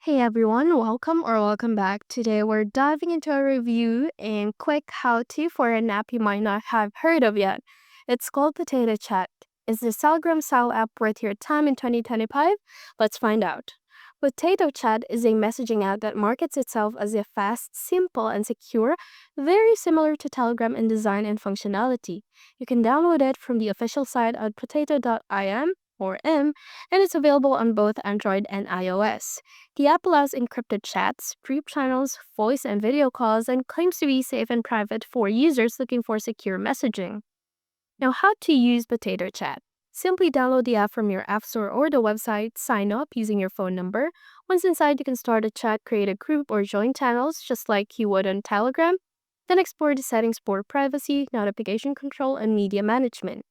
Hey everyone, welcome back. Today we're diving into a review and quick how-to for an app you might not have heard of yet. It's called Potato Chat. Is this Telegram style app worth your time in 2025? Let's find out. Potato Chat is a messaging app that markets itself as a fast, simple, and secure, very similar to Telegram in design and functionality. You can download it from the official site at potato.im or M, and it's available on both Android and iOS. The app allows encrypted chats, group channels, voice and video calls, and claims to be safe and private for users looking for secure messaging. Now, how to use Potato Chat? Simply download the app from your App Store or the website, sign up using your phone number. Once inside, you can start a chat, create a group, or join channels just like you would on Telegram. Then explore the settings for privacy, notification control, and media management.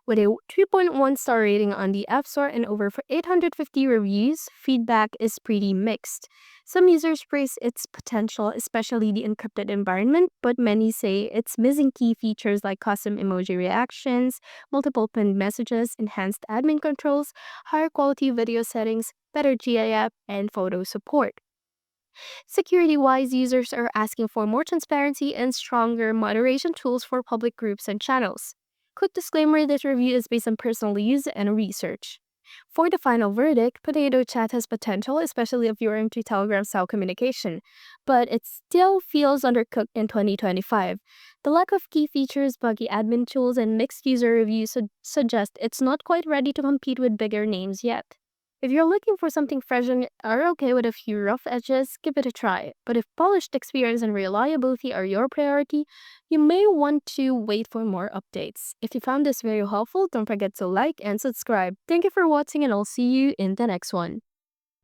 With a 3.1 star rating on the App Store and over 850 reviews, feedback is pretty mixed. Some users praise its potential, especially the encrypted environment, but many say it's missing key features like custom emoji reactions, multiple pinned messages, enhanced admin controls, higher quality video settings, better GIF, and photo support. Security-wise, users are asking for more transparency and stronger moderation tools for public groups and channels. Quick disclaimer, this review is based on personal use and research. For the final verdict, Potato Chat has potential, especially if you're into Telegram-style communication, but it still feels undercooked in 2025. The lack of key features, buggy admin tools, and mixed user reviews suggest it's not quite ready to compete with bigger names yet. If you're looking for something fresh and are okay with a few rough edges, give it a try. But if polished experience and reliability are your priority, you may want to wait for more updates. If you found this video helpful, don't forget to like and subscribe. Thank you for watching and I'll see you in the next one.